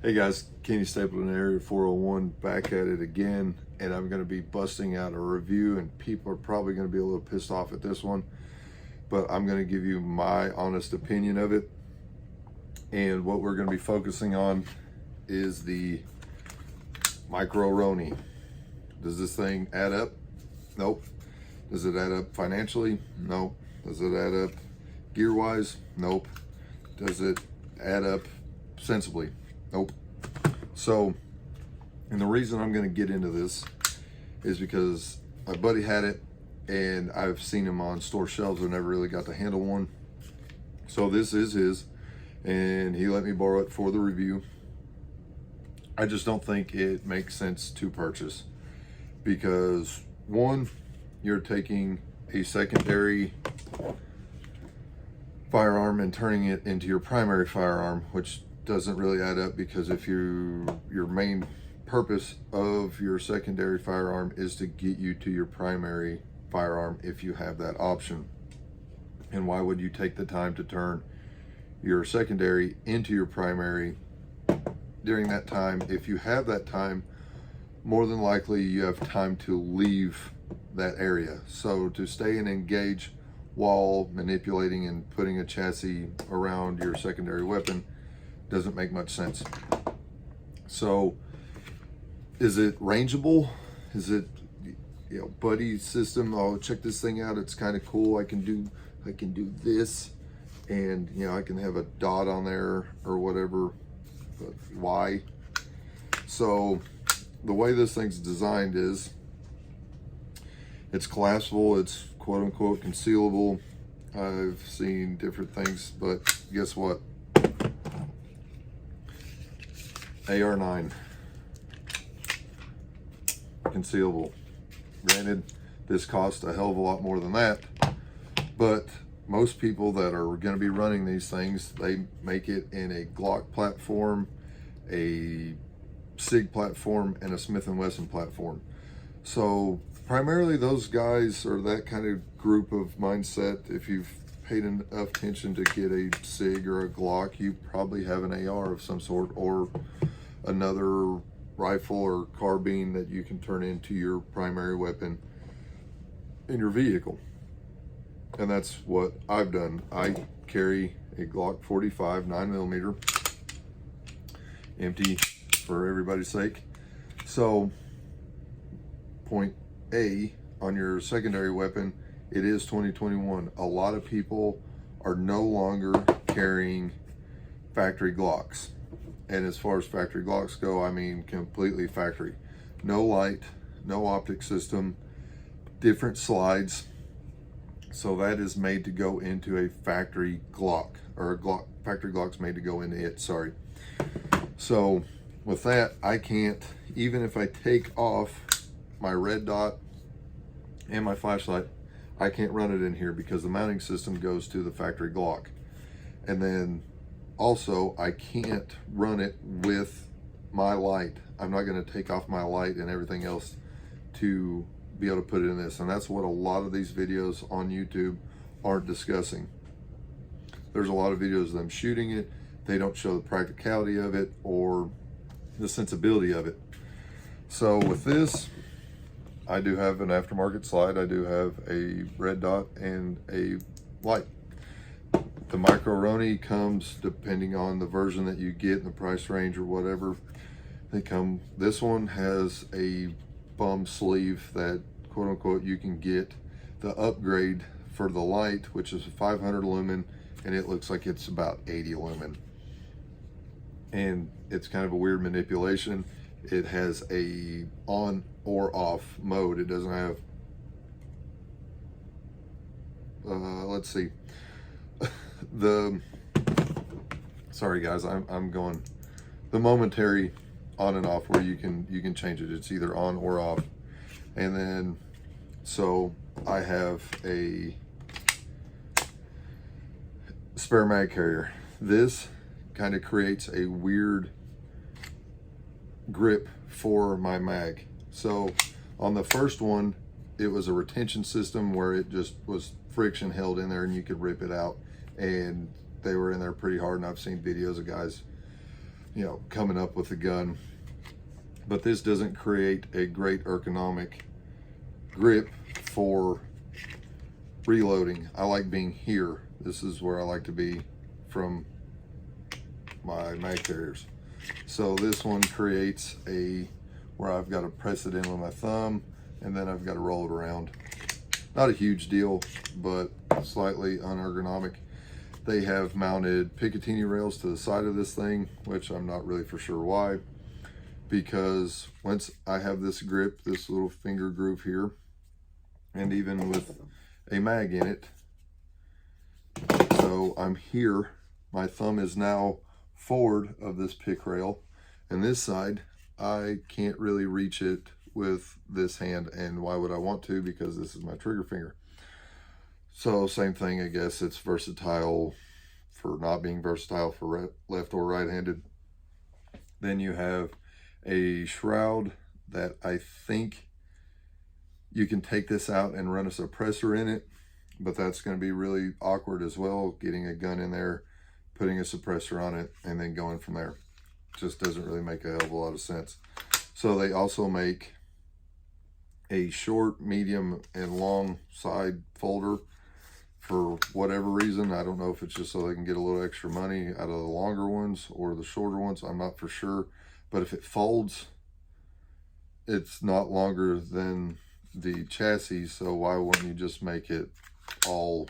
Hey guys, Kenny Stapleton, Area 401, back at it again, and I'm going to be busting out a review, and people are probably going to be a little pissed off at this one, but I'm going to give you my honest opinion of it. And what we're going to be focusing on is the Micro Roni. Does this thing add up? Nope. Does it add up financially? Nope. Does it add up gear-wise? Nope. Does it add up sensibly? Nope. So, and the reason I'm going to get into this is because my buddy had it, and I've seen him on store shelves. I never really got to handle one. So this is his, and he let me borrow it for the review. I just don't think it makes sense to purchase because, one, you're taking a secondary firearm and turning it into your primary firearm, which doesn't really add up, because if your main purpose of your secondary firearm is to get you to your primary firearm if you have that option. And why would you take the time to turn your secondary into your primary during that time? If you have that time, more than likely you have time to leave that area. So to stay and engage while manipulating and putting a chassis around your secondary weapon doesn't make much sense. So is it rangeable? Is it, buddy system? Oh, check this thing out, it's kind of cool. I can do this, and I can have a dot on there or whatever, but why? So the way this thing's designed is it's collapsible, it's quote unquote concealable. I've seen different things, but guess what? AR9 concealable. Granted, this costs a hell of a lot more than that, but most people that are going to be running these things, they make it in a Glock platform, a SIG platform, and a Smith & Wesson platform. So primarily those guys are that kind of group of mindset. If you've paid enough attention to get a SIG or a Glock, you probably have an AR of some sort, or another rifle or carbine that you can turn into your primary weapon in your vehicle. And that's what I've done. I carry a Glock 45 9mm, empty for everybody's sake. So point A, on your secondary weapon, it is 2021. A lot of people are no longer carrying factory Glocks. And as far as factory Glocks go, I mean completely factory. No light, no optic system, different slides. So that is made to go into a factory Glock, or a Glock, factory Glock's made to go into it, sorry. So with that, I can't, even if I take off my red dot and my flashlight, I can't run it in here because the mounting system goes to the factory Glock. And then also, I can't run it with my light. I'm not going to take off my light and everything else to be able to put it in this. And that's what a lot of these videos on YouTube aren't discussing. There's a lot of videos of them shooting it. They don't show the practicality of it or the sensibility of it. So with this, I do have an aftermarket slide. I do have a red dot and a light. The Micro Roni comes, depending on the version that you get and the price range or whatever, they come. This one has a bum sleeve that, quote unquote, you can get the upgrade for the light, which is 500 lumen, and it looks like it's about 80 lumen. And it's kind of a weird manipulation. It has a on or off mode. It doesn't have, let's see. Sorry guys, I'm going the momentary on and off, where you can change it. It's either on or off. And then so I have a spare mag carrier. This kind of creates a weird grip for my mag. So on the first one, it was a retention system where it just was friction held in there and you could rip it out, and they were in there pretty hard, and I've seen videos of guys you know, coming up with the gun. But this doesn't create a great ergonomic grip for reloading. I like being here. This is where I like to be from my mag carriers. So this one creates a where I've got to press it in with my thumb, and then I've got to roll it around. Not a huge deal, but slightly unergonomic. They have mounted Picatinny rails to the side of this thing, which I'm not really for sure why, because once I have this grip, this little finger groove here, and even with a mag in it, so I'm here, my thumb is now forward of this pick rail, and this side I can't really reach it with this hand, and why would I want to? Because this is my trigger finger. So same thing, I guess it's versatile for not being versatile for left or right-handed. Then you have a shroud that I think you can take this out and run a suppressor in it, but that's going to be really awkward as well, getting a gun in there, putting a suppressor on it, and then going from there. Just doesn't really make a hell of a lot of sense. So they also make a short, medium, and long side folder for whatever reason. I don't know if it's just so they can get a little extra money out of the longer ones or the shorter ones. I'm not for sure. But if it folds, it's not longer than the chassis, so why wouldn't you just make it all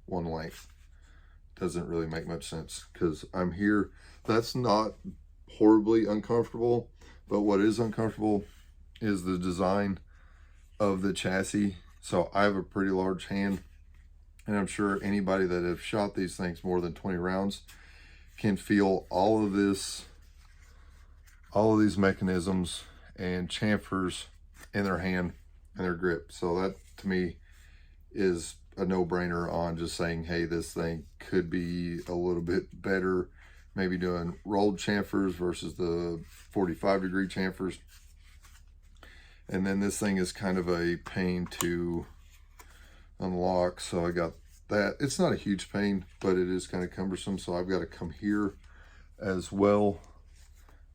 one length? Doesn't really make much sense, because I'm here. That's not horribly uncomfortable, but what is uncomfortable is the design of the chassis. So I have a pretty large hand, and I'm sure anybody that have shot these things more than 20 rounds can feel all of these mechanisms and chamfers in their hand and their grip. So that to me is a no-brainer on just saying, hey, this thing could be a little bit better, maybe doing rolled chamfers versus the 45-degree chamfers. And then this thing is kind of a pain to unlock, so I got that. It's not a huge pain, but it is kind of cumbersome, so I've got to come here as well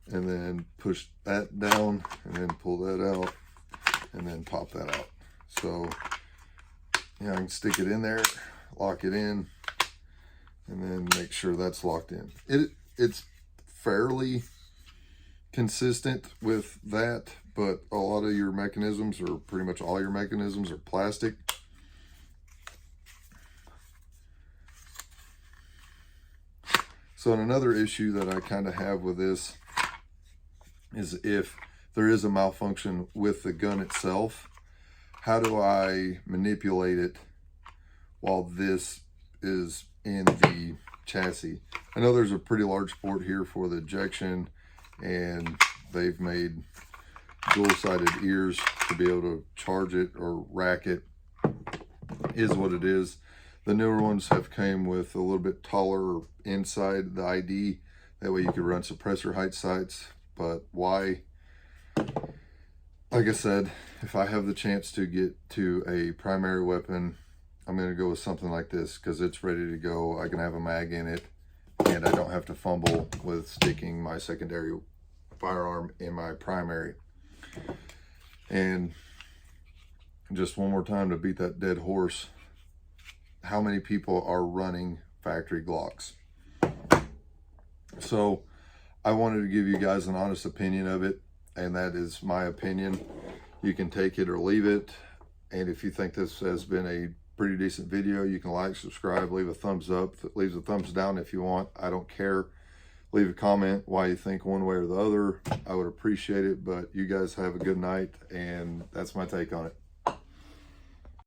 and then push that down and then pull that out and then pop that out. So yeah, I can stick it in there, lock it in, and then make sure that's locked in. It's fairly consistent with that, but a lot of your mechanisms, or pretty much all your mechanisms, are plastic. So another issue that I kind of have with this is if there is a malfunction with the gun itself, how do I manipulate it while this is in the chassis? I know there's a pretty large port here for the ejection, and they've made dual-sided ears to be able to charge it or rack it, is what it is. The newer ones have came with a little bit taller inside the ID, that way you could run suppressor height sights. But why? Like I said, if I have the chance to get to a primary weapon, I'm going to go with something like this, because it's ready to go. I can have a mag in it, and I don't have to fumble with sticking my secondary firearm in my primary. And just one more time to beat that dead horse, how many people are running factory Glocks? So I wanted to give you guys an honest opinion of it, and that is my opinion. You can take it or leave it. And if you think this has been a pretty decent video, you can like, subscribe, leave a thumbs up, leave a thumbs down if you want. I don't care. Leave a comment why you think one way or the other. I would appreciate it. But you guys have a good night, and that's my take on it.